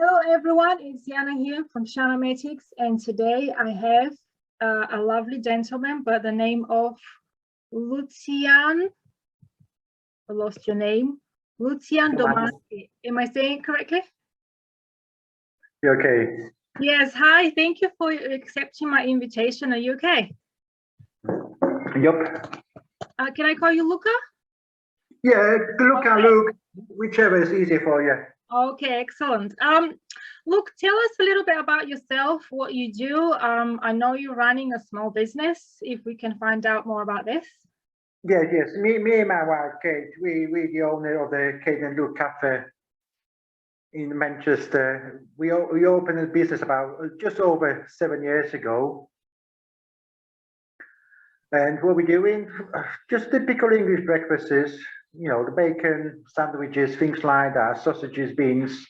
Hello everyone, it's Yana here from ShaNaMetics, and today I have a lovely gentleman by the name of Lucjan. I lost your name. Lucjan Domanski. Am I saying it correctly? You okay? Yes, hi, thank you for accepting my invitation. Are you okay? Yup. Can I call you Luca? Yeah, Luca, Okay. Luke, whichever is easy for you. Okay, excellent. Look, tell us a little bit about yourself, what you do. I know you're running a small business, if we can find out more about this. Yes. Me and my wife, Kate, we the owner of the Kate and Luke Cafe in Manchester. We opened a business about just over 7 years ago. And what we're doing, just typical English breakfasts, you know, the bacon, sandwiches, things like that, sausages, beans.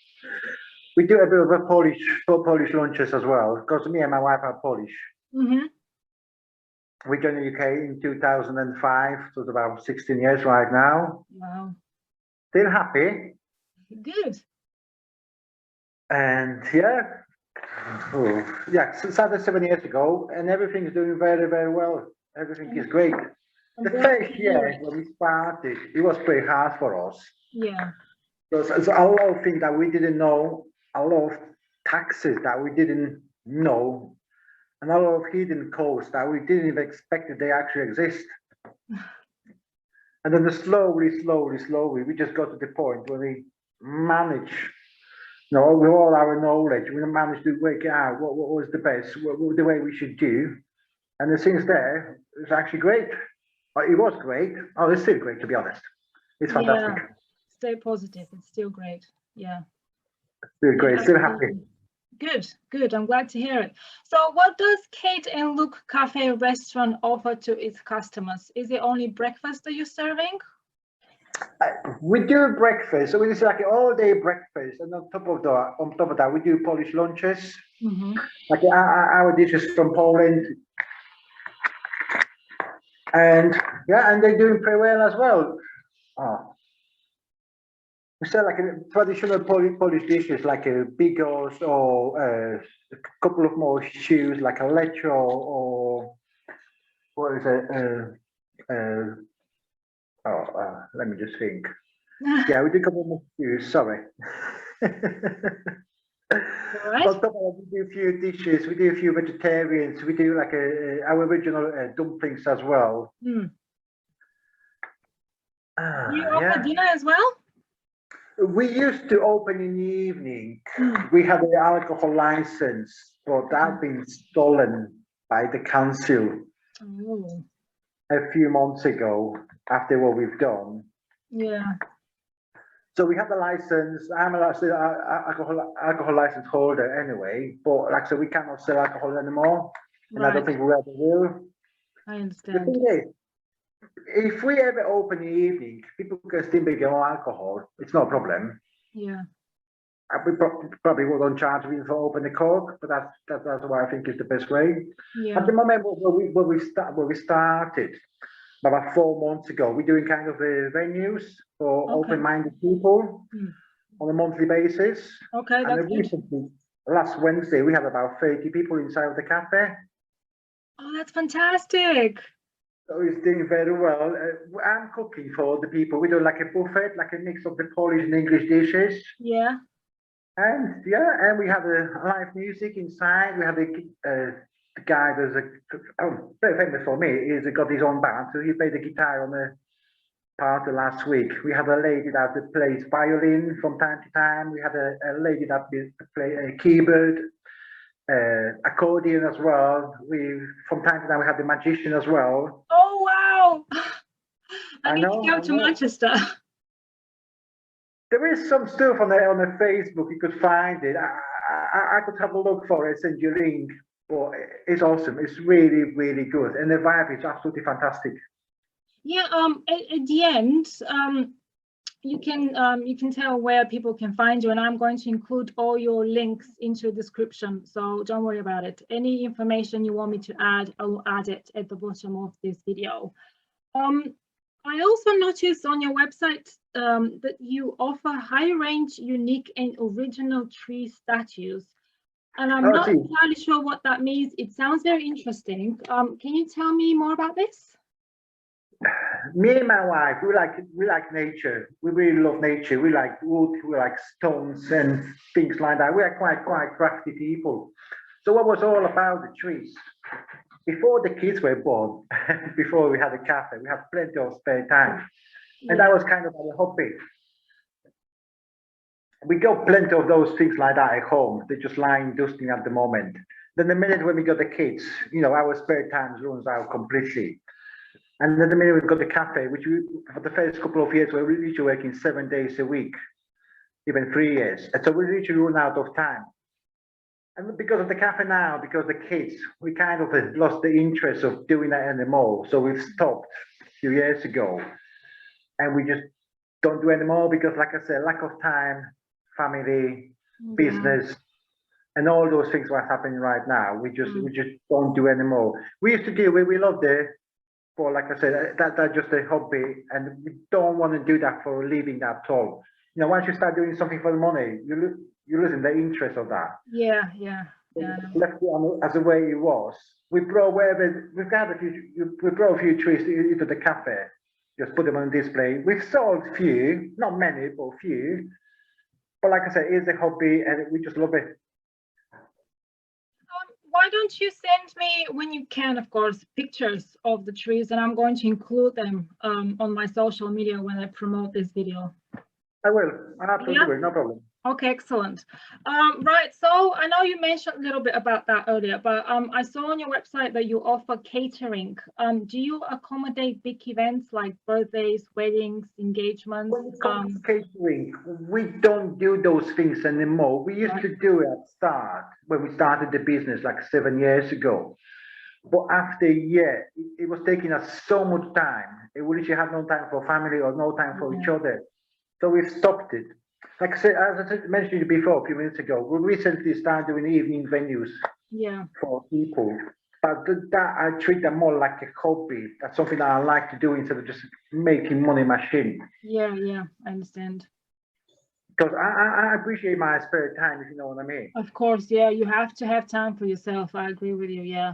We do a bit of a Polish lunches as well, because me and my wife are Polish. Mm-hmm. We joined the UK in 2005, so it's about 16 years right now. Wow. Still happy. Good. And started 7 years ago, and everything's doing very, very well. Everything is great. The first year when we started, it was pretty hard for us. Yeah. There's a lot of things that we didn't know, a lot of taxes that we didn't know, and a lot of hidden costs that we didn't even expect that they actually exist. And then slowly, we just got to the point where we managed, you know, with all our knowledge, we managed to work out what was the best, what the way we should do. And since there, it's actually great. It was great. Oh, it's still great, to be honest. It's fantastic. Yeah. Stay positive. It's still great. Yeah. Still great. Still happy. Good. I'm glad to hear it. So what does Kate and Luke Cafe restaurant offer to its customers? Is it only breakfast that you're serving? We do breakfast, so it's like an all-day breakfast, and on top of that, we do Polish lunches. Mm-hmm. Like our dishes from Poland, and they're doing pretty well as well. We sell like a traditional Polish dishes, like a bigos or a couple of more stews, like a lecho or what is it? Let me just think. Yeah, we do a couple more stews. Sorry. Right. On top of that, we do a few dishes. We do a few vegetarians. We do like our original dumplings as well. You offer dinner as well? We used to open in the evening. We had an alcohol license, but that's been stolen by the council a few months ago after what we've done. Yeah. So we have the license. I'm an alcohol license holder anyway, but like I said, we cannot sell alcohol anymore, and I don't think we ever will. I understand. The thing is, if we ever open in the evening, people can still bring their own alcohol. It's no problem. Yeah. We probably won't charge me for open the cork, but that's why I think is the best way. Yeah. At the moment, when we started about 4 months ago, we're doing kind of venues for open-minded people on a monthly basis. Okay, that's good. Recently, last Wednesday, we had about 30 people inside of the cafe. Oh, that's fantastic. So it's doing very well. I'm cooking for the people. We do like a buffet, like a mix of the Polish and English dishes. Yeah. And we have a live music inside. We have the guy that's very famous for me. He's got his own band, so he played the guitar on the party last week. We have a lady that plays violin from time to time. We have a lady that plays a keyboard. Accordion as well. From time to time we have the magician as well. Oh wow! I need to go to Manchester. There is some stuff on the Facebook. You could find it. I could have a look for it, send you a link. But it's awesome. It's really, really good, and the vibe is absolutely fantastic. Yeah. At the end, you can tell where people can find you, and I'm going to include all your links into the description, so don't worry about it. Any information you want me to add, I will add it at the bottom of this video. I also noticed on your website that you offer high-range, unique, and original tree statues. And I'm not entirely sure what that means. It sounds very interesting. Can you tell me more about this? Me and my wife, we like nature. We really love nature. We like wood. We like stones and things like that. We are quite crafty people. So what was all about the trees? Before the kids were born, before we had a cafe, we had plenty of spare time, and that was kind of our hobby. We got plenty of those things like that at home. They're just lying dusting at the moment. Then the minute when we got the kids, you know, our spare time runs out completely. And then the minute we got the cafe, which we, for the first couple of years, we were literally working 7 days a week, even 3 years. And so we literally run out of time. And because of the cafe now, because the kids, we kind of lost the interest of doing that anymore. So we've stopped a few years ago. And we just don't do anymore because, like I said, lack of time, family, business, and all those things what's happening right now. We just don't do anymore. We used to do it, we loved it, but like I said, that's just a hobby, and we don't want to do that for a living at all. You know, once you start doing something for the money, you're losing the interest of that. Yeah. Left it as the way it was. We brought we brought a few trees into the cafe, just put them on display. We've sold a few, not many, but a few. But like I said, it's a hobby and we just love it. Why don't you send me, when you can, of course, pictures of the trees, and I'm going to include them on my social media when I promote this video. I will, absolutely will, no problem. Okay, excellent. Right, so I know you mentioned a little bit about that earlier, but I saw on your website that you offer catering. Do you accommodate big events like birthdays, weddings, engagements? When it comes to catering, we don't do those things anymore. We used to do it at the start when we started the business like 7 years ago. But after a year, it was taking us so much time. We literally had no time for family or no time for each other. So we've stopped it. Like I said, as I mentioned before a few minutes ago, we recently started doing evening venues for people. But that I treat them more like a hobby. That's something that I like to do instead of just making money machine. Yeah, I understand. Because I appreciate my spare time, if you know what I mean. Of course, yeah, you have to have time for yourself. I agree with you, yeah.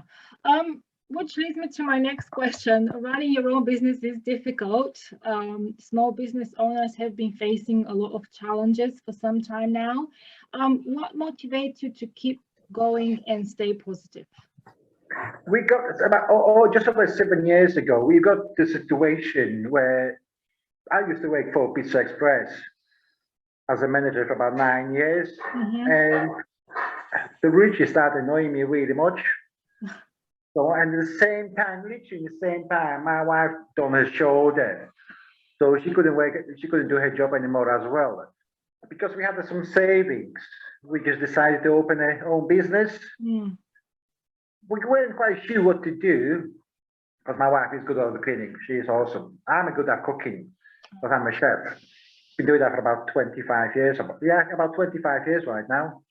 Which leads me to my next question. Running your own business is difficult. Small business owners have been facing a lot of challenges for some time now. What motivates you to keep going and stay positive? We got just about 7 years ago, we got the situation where I used to work for Pizza Express as a manager for about 9 years, and the routine started annoying me really much. So, and at the same time, literally the same time, my wife done her shoulder, so she couldn't work. She couldn't do her job anymore as well. Because we had some savings, we just decided to open our own business. We weren't quite sure what to do, because my wife is good at the cleaning. She is awesome. I'm good at cooking, because I'm a chef. Been doing that for about 25 years. About 25 years right now.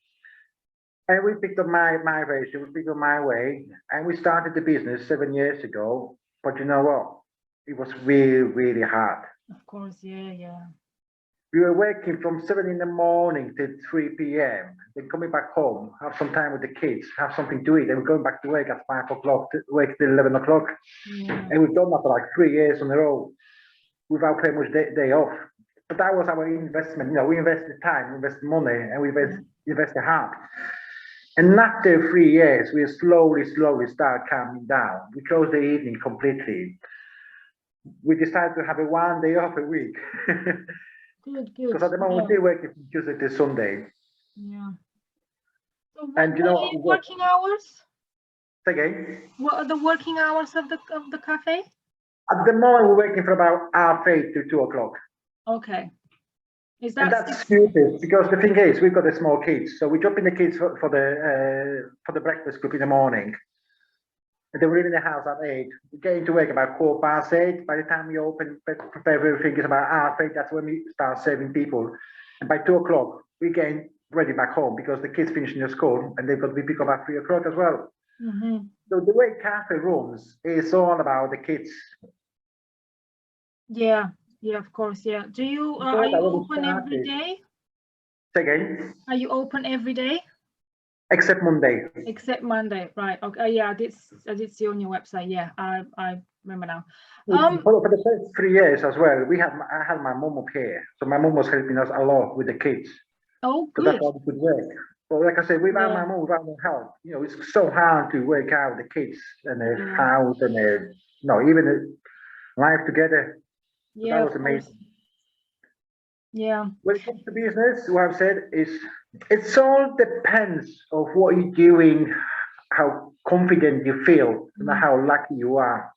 And we picked up my version, we picked up my way, and we started the business 7 years ago. But you know what? It was really hard. Of course, yeah. We were working from 7 in the morning to 3 p.m. Then coming back home, have some time with the kids, have something to eat, and we're going back to work at 5 o'clock, work till 11 o'clock. And we've done that for like 3 years in a row without very much day off. But that was our investment. You know, we invested time, we invested money, and we invested heart. And after 3 years, we slowly start calming down. We closed the evening completely. We decided to have a 1 day off a week. Good. Because at the moment we're working from Tuesday to Sunday. Yeah. So and you know what are the working hours? Again? What are the working hours of the cafe? At the moment we're working from about 8:30 to 2 o'clock. Okay. And that's stupid because the thing is, we've got the small kids, so we drop in the kids for the breakfast group in the morning, and then we're in the house at 8. We get into work about 8:15. By the time we open, prepare everything, it's about 8:30. That's when we start serving people, and by 2 o'clock we're getting ready back home because the kids finishing their school and they've got to be picked up at 3 o'clock as well. So the way cafe runs is all about the kids. Yeah. Yeah, of course. Yeah. Do you are you open every day? Say again? Are you open every day? Except Monday. Except Monday, right? Okay. Yeah, I did see on your website. Yeah, I remember now. For the first 3 years as well, I had my mom up here, so my mom was helping us a lot with the kids. Oh, good. So that's why we could work. But like I said, without my mom, without her help, you know, it's so hard to work out the kids and the house and even the life together. So that was amazing. Yeah. When it comes to business, what I've said is it all depends of what you're doing, how confident you feel, and how lucky you are.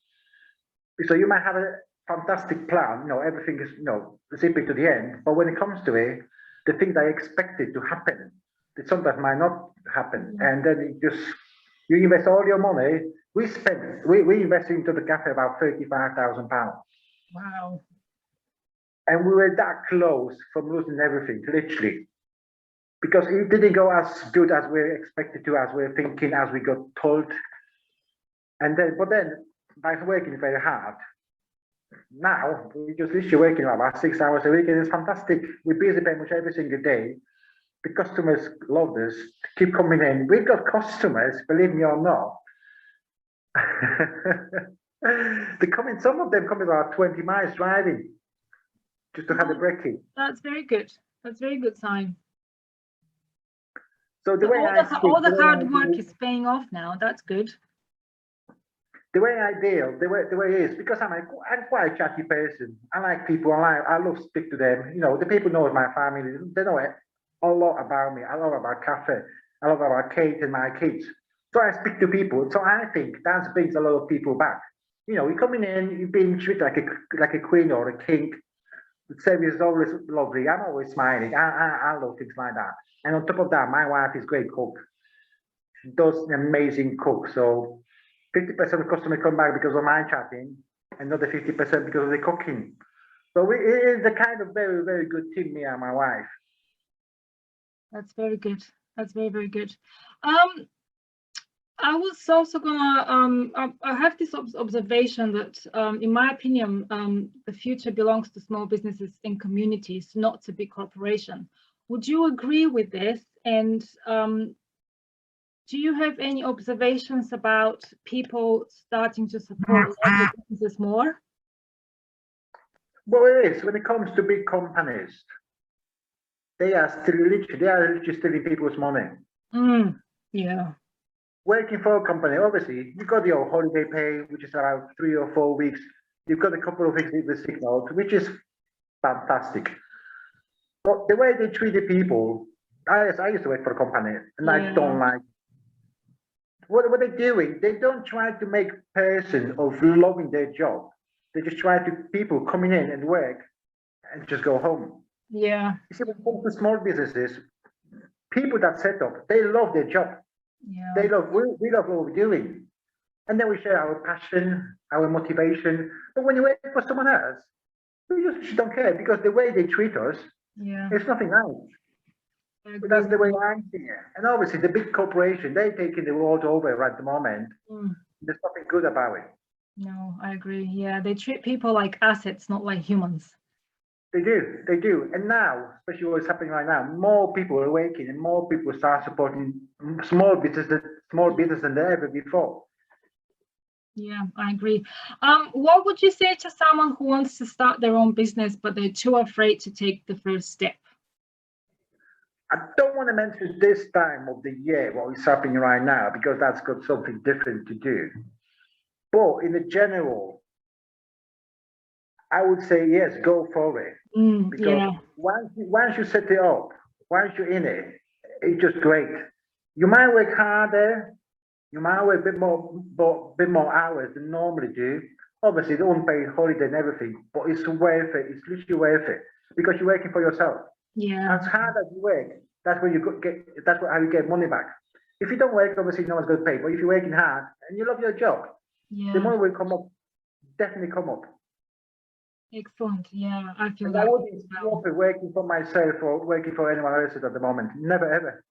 So you might have a fantastic plan, you know, everything is, you know, zipping to the end. But when it comes to it, the things I expected to happen, it sometimes might not happen. And then you invest all your money. We invested into the cafe about £35,000. Wow. And we were that close from losing everything, literally. Because it didn't go as good as we expected to, as we were thinking, as we got told. But then, by working very hard, now we just literally working about 6 hours a week, and it's fantastic. We're busy pretty much every single day. The customers love us, keep coming in. We've got customers, believe me or not. Some of them come about 20 miles driving just to have a break-in. That's very good. That's a very good sign. So all the hard work is paying off now. That's good. The way I deal, the way it is, because I'm quite a chatty person. I like people. I love to speak to them. You know, the people know my family. They know a lot about me. I love about cafe. I love about Kate and my kids. So I speak to people. So I think that brings a lot of people back. You know, you're coming in, you're being treated like a queen or a king. The service is always lovely. I'm always smiling. I love things like that. And on top of that, my wife is a great cook. She does an amazing cook. So 50% of customers come back because of my chatting, another 50% because of the cooking. So it is a kind of very, very good team, me and my wife. That's very good. That's very, very good. I was also gonna, I have this observation that, in my opinion, the future belongs to small businesses and communities, not to big corporation. Would you agree with this? And do you have any observations about people starting to support local businesses more? Well, it is. When it comes to big companies, they are literally stealing people's money. Yeah. Working for a company, obviously, you've got your holiday pay, which is around 3 or 4 weeks. You've got a couple of weeks with the sick note, which is fantastic. But the way they treat the people, I used to work for a company, and I don't like what they're doing. They don't try to make person of loving their job. They just try to people coming in and work and just go home. Yeah. You see, when it comes to small businesses, people that set up, they love their job. Yeah. We love what we're doing. And then we share our passion, our motivation. But when you work for someone else, we just don't care, because the way they treat us, it's nothing else. But that's the way I see it. And obviously, the big corporation, they're taking the world over at the moment. There's nothing good about it. No, I agree. Yeah, they treat people like assets, not like humans. They do. And now, especially what's happening right now, more people are waking and more people start supporting small businesses than ever before. Yeah, I agree. What would you say to someone who wants to start their own business, but they're too afraid to take the first step? I don't want to mention this time of the year what is happening right now, because that's got something different to do. But in the general, I would say yes, go for it. Because once you set it up, once you're in it, it's just great. You might work harder, you might work a bit more hours than normally do. Obviously, the unpaid holiday and everything, but it's worth it. It's literally worth it, because you're working for yourself. Yeah. As hard as you work, that's where how you get money back. If you don't work, obviously no one's going to pay. But if you're working hard and you love your job, the money will come up, definitely come up. Excellent. Yeah, I feel that. I wouldn't stop working for myself or working for anyone else at the moment. Never ever.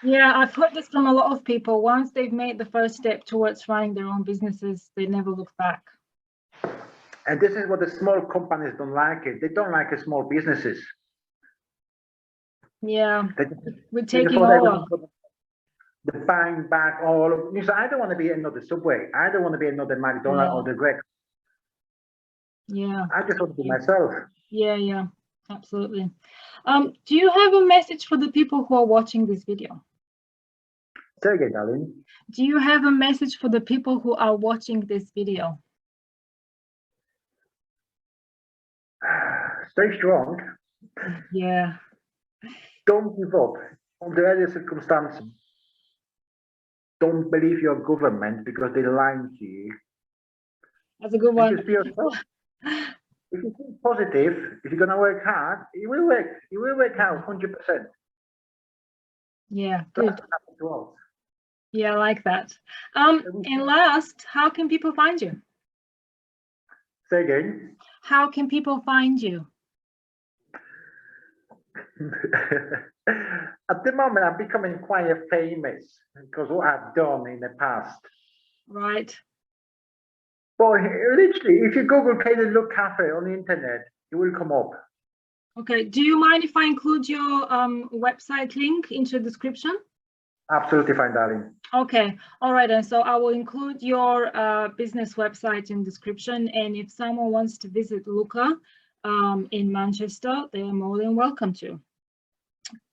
Yeah, I've heard this from a lot of people. Once they've made the first step towards running their own businesses, they never look back. And this is what the small companies don't like it. They don't like the small businesses. Yeah, we're taking over. The buying back all of, you say, I don't want to be another Subway. I don't want to be another McDonald's or the Greg. Yeah. I just want to be myself. Yeah, absolutely. Do you have a message for the people who are watching this video? Say again, darling. Do you have a message for the people who are watching this video? Stay strong. Yeah. Don't give up under any circumstances. Don't believe your government because they're lying to you. That's a good one. Just be yourself. If you think positive, if you're gonna work hard, it will work. It will work out 100%. Yeah, good. Well. Yeah, I like that. And last, how can people find you? Say again. How can people find you? At the moment, I'm becoming quite famous because what I've done in the past. Right. But literally, if you Google Caden Look Cafe on the internet, it will come up. Okay. Do you mind if I include your website link into the description? Absolutely fine, darling. Okay. All right. And so I will include your business website in description. And if someone wants to visit Luca in Manchester, they are more than welcome to.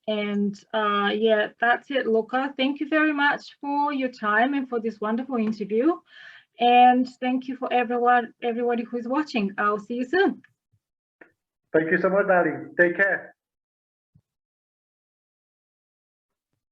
And yeah, that's it, Luca. Thank you very much for your time and for this wonderful interview. And thank you for everybody who is watching. I'll see you soon. Thank you so much, darling. Take care.